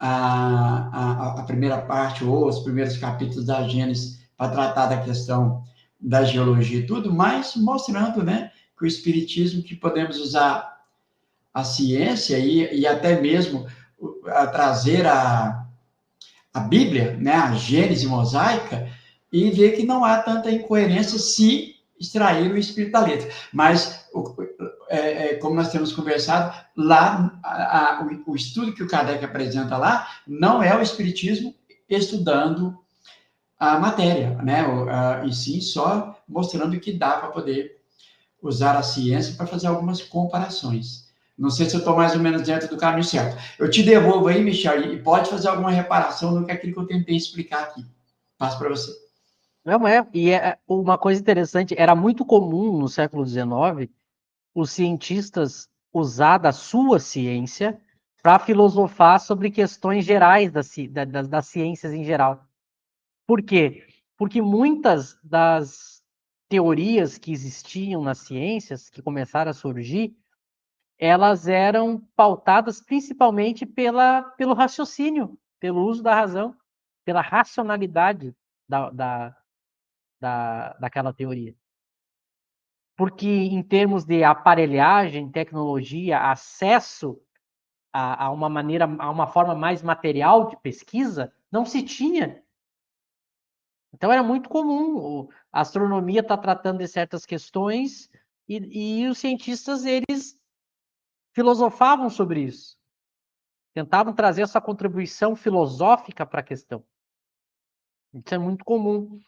a primeira parte ou os primeiros capítulos da Gênesis para tratar da questão da geologia e tudo, mas mostrando, né, que o Espiritismo, que podemos usar a ciência e até mesmo trazer a Bíblia, né, a Gênese mosaica, e ver que não há tanta incoerência se extrair o espírito da letra. Mas, como nós temos conversado, lá, o estudo que o Kardec apresenta lá não é o espiritismo estudando a matéria, né? E sim só mostrando que dá para poder usar a ciência para fazer algumas comparações. Não sei se eu estou mais ou menos dentro do caminho certo. Eu te devolvo aí, Michel, e pode fazer alguma reparação no que aquilo que eu tentei explicar aqui. Passo para você. Não é. E uma coisa interessante, era muito comum no século XIX os cientistas usar da sua ciência para filosofar sobre questões gerais das ciências em geral. Por quê? Porque muitas das teorias que existiam nas ciências, que começaram a surgir, elas eram pautadas principalmente pelo raciocínio, pelo uso da razão, pela racionalidade daquela teoria. Porque em termos de aparelhagem, tecnologia, acesso a uma forma mais material de pesquisa, não se tinha. Então era muito comum a astronomia estar tratando de certas questões e os cientistas, eles filosofavam sobre isso. Tentavam trazer essa contribuição filosófica para a questão. Isso é muito comum.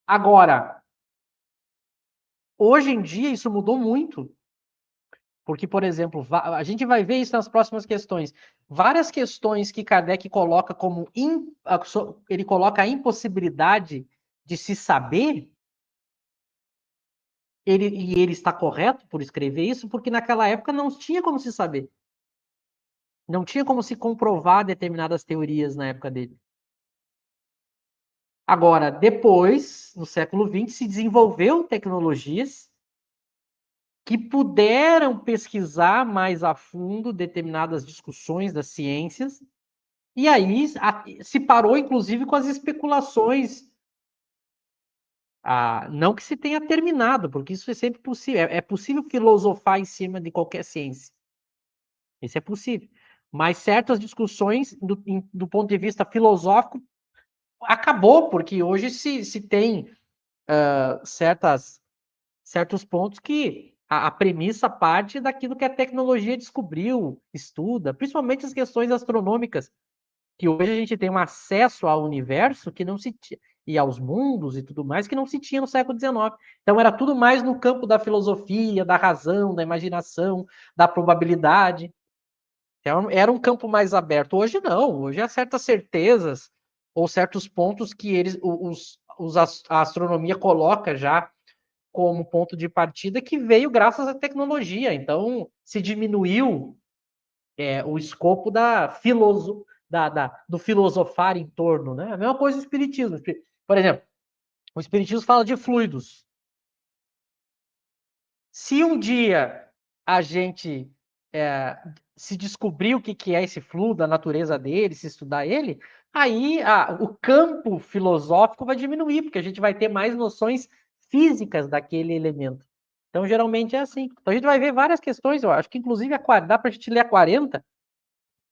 Agora, hoje em dia isso mudou muito. Porque, por exemplo, a gente vai ver isso nas próximas questões. Várias questões que Kardec coloca como ele coloca a impossibilidade de se saber, e ele está correto por escrever isso, porque naquela época não tinha como se saber. Não tinha como se comprovar determinadas teorias na época dele. Agora, depois, no século XX, se desenvolveu tecnologias que puderam pesquisar mais a fundo determinadas discussões das ciências, e aí se parou, inclusive, com as especulações. Não que se tenha terminado, porque isso é sempre possível. É possível filosofar em cima de qualquer ciência. Isso é possível. Mas certas discussões, do ponto de vista filosófico, acabou, porque hoje se tem certos pontos que a premissa parte daquilo que a tecnologia descobriu, estuda, principalmente as questões astronômicas, que hoje a gente tem um acesso ao universo que não se tinha, e aos mundos e tudo mais, que não se tinha no século XIX. Então era tudo mais no campo da filosofia, da razão, da imaginação, da probabilidade. Então, era um campo mais aberto. Hoje não, hoje há certas certezas ou certos pontos que a astronomia coloca já como ponto de partida, que veio graças à tecnologia. Então, se diminuiu o escopo do filosofar em torno, né? A mesma coisa do espiritismo. Por exemplo, o espiritismo fala de fluidos. Se um dia a gente se descobrir o que é esse fluido, a natureza dele, se estudar ele, aí o campo filosófico vai diminuir, porque a gente vai ter mais noções físicas daquele elemento. Então, geralmente é assim. Então, a gente vai ver várias questões, eu acho que inclusive dá para a gente ler a 40,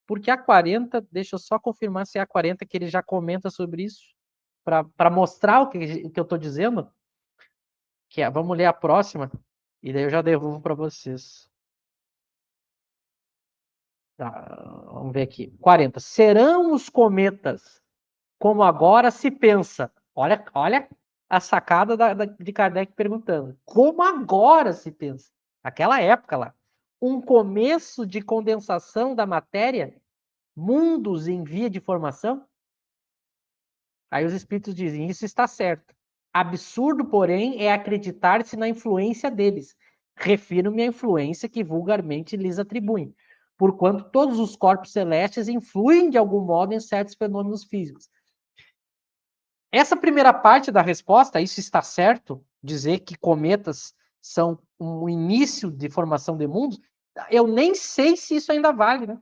porque a 40, deixa eu só confirmar se é a 40 que ele já comenta sobre isso, para mostrar o que eu estou dizendo, vamos ler a próxima, e daí eu já devolvo para vocês. Tá, vamos ver aqui. 40. Serão os cometas como agora se pensa? Olha a sacada de Kardec perguntando. Como agora se pensa? Naquela época lá. Um começo de condensação da matéria? Mundos em via de formação? Aí os espíritos dizem, isso está certo. Absurdo, porém, é acreditar-se na influência deles. Refiro-me à influência que vulgarmente lhes atribuem, porquanto todos os corpos celestes influem de algum modo em certos fenômenos físicos. Essa primeira parte da resposta, isso está certo, dizer que cometas são um início de formação de mundos, eu nem sei se isso ainda vale, né?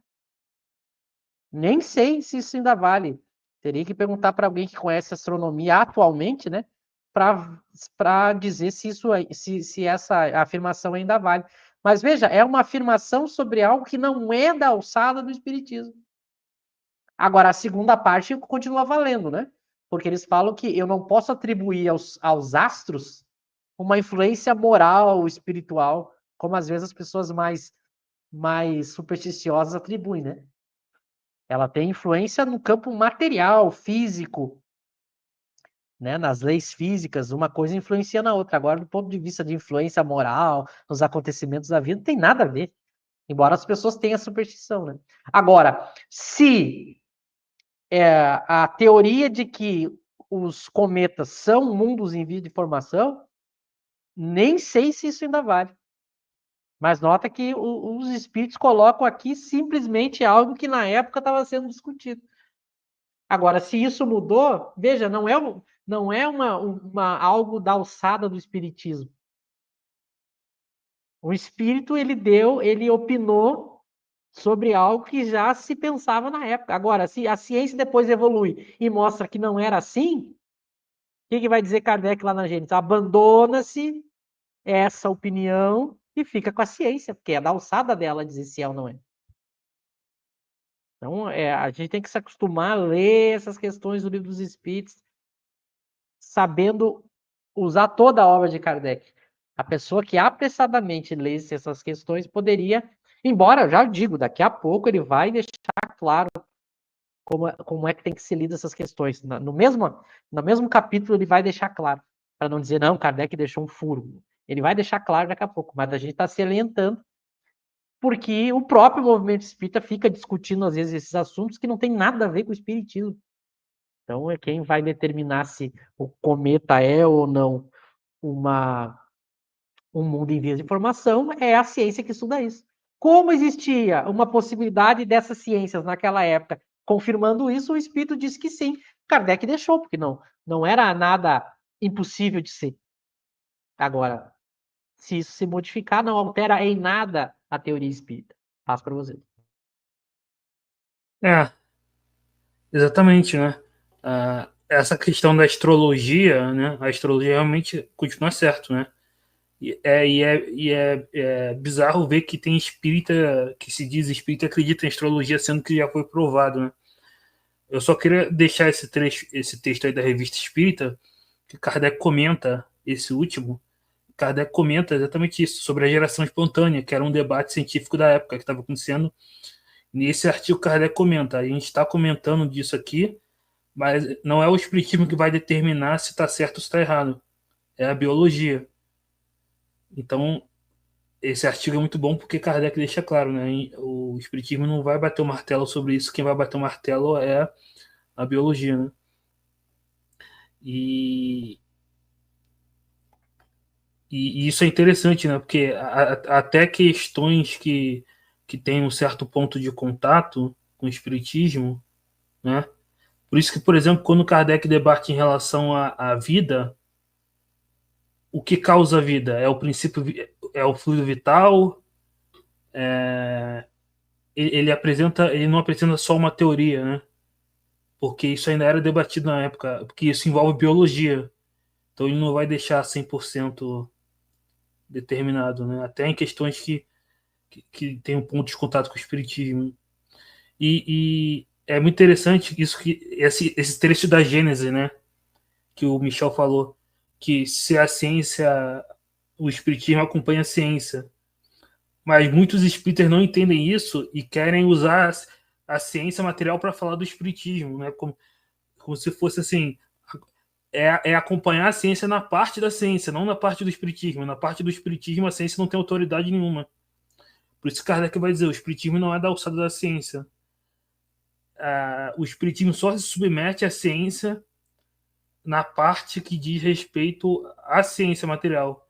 Nem sei se isso ainda vale. Teria que perguntar para alguém que conhece astronomia atualmente, né? Para dizer se essa afirmação ainda vale. Mas veja, é uma afirmação sobre algo que não é da alçada do Espiritismo. Agora, a segunda parte continua valendo, né? Porque eles falam que eu não posso atribuir aos astros uma influência moral, espiritual, como às vezes as pessoas mais supersticiosas atribuem, né? Ela tem influência no campo material, físico, né? Nas leis físicas, uma coisa influencia na outra. Agora, do ponto de vista de influência moral, nos acontecimentos da vida, não tem nada a ver. Embora as pessoas tenham superstição, né? Agora, se a teoria de que os cometas são mundos em via de formação, nem sei se isso ainda vale. Mas nota que os espíritos colocam aqui simplesmente algo que na época estava sendo discutido. Agora, se isso mudou, veja, não é algo da alçada do espiritismo. O espírito, ele opinou sobre algo que já se pensava na época. Agora, se a ciência depois evolui e mostra que não era assim, o que vai dizer Kardec lá na Gênesis? Abandona-se essa opinião e fica com a ciência, porque é da alçada dela dizer se é ou não é. Então, a gente tem que se acostumar a ler essas questões do Livro dos Espíritos, sabendo usar toda a obra de Kardec. A pessoa que apressadamente lesse essas questões poderia, embora, eu já digo, daqui a pouco ele vai deixar claro como é que tem que ser lido essas questões. No mesmo capítulo ele vai deixar claro, para não dizer, não, Kardec deixou um furo. Ele vai deixar claro daqui a pouco, mas a gente está se alientando porque o próprio movimento espírita fica discutindo, às vezes, esses assuntos que não tem nada a ver com o espiritismo. Então, quem vai determinar se o cometa é ou não um mundo em vias de formação é a ciência que estuda isso. Como existia uma possibilidade dessas ciências naquela época confirmando isso, o espírito disse que sim. Kardec deixou, porque não era nada impossível de ser. Agora, se isso se modificar, não altera em nada a teoria espírita. Passo para você. Exatamente, né? Essa questão da astrologia, né? A astrologia realmente continua certo, né? É bizarro ver que tem espírita que se diz espírita e acredita em astrologia, sendo que já foi provado, né? Eu só queria deixar esse texto aí da Revista Espírita, que Kardec comenta, esse último. Kardec comenta exatamente isso, sobre a geração espontânea, que era um debate científico da época que estava acontecendo. Nesse artigo, Kardec comenta, a gente está comentando disso aqui, mas não é o espiritismo que vai determinar se está certo ou se está errado. É a biologia. Então, esse artigo é muito bom porque Kardec deixa claro, né? O espiritismo não vai bater o martelo sobre isso. Quem vai bater o martelo é a biologia, né? E isso é interessante, né? Porque até questões que têm um certo ponto de contato com o espiritismo, né? Por isso que, por exemplo, quando Kardec debate em relação à vida, o que causa a vida? É o princípio, é o fluido vital? Ele não apresenta só uma teoria, né? Porque isso ainda era debatido na época, porque isso envolve biologia. Então ele não vai deixar 100% determinado, né? Até em questões que tem um ponto de contato com o espiritismo. E é muito interessante isso que esse trecho da Gênese, né? Que o Michel falou, que se a ciência, o espiritismo acompanha a ciência. Mas muitos espíritas não entendem isso e querem usar a ciência material para falar do espiritismo, né? Como se fosse assim, acompanhar a ciência na parte da ciência, não na parte do espiritismo. Na parte do espiritismo, a ciência não tem autoridade nenhuma. Por isso Kardec vai dizer, o espiritismo não é da alçada da ciência. O espiritismo só se submete à ciência na parte que diz respeito à ciência material.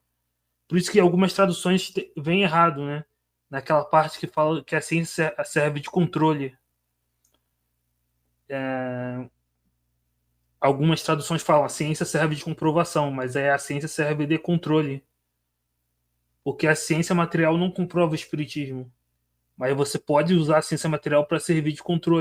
Por isso que algumas traduções vêm errado, né? Naquela parte que fala que a ciência serve de controle. Algumas traduções falam a ciência serve de comprovação, mas a ciência serve de controle. Porque a ciência material não comprova o espiritismo. Mas você pode usar a ciência material para servir de controle.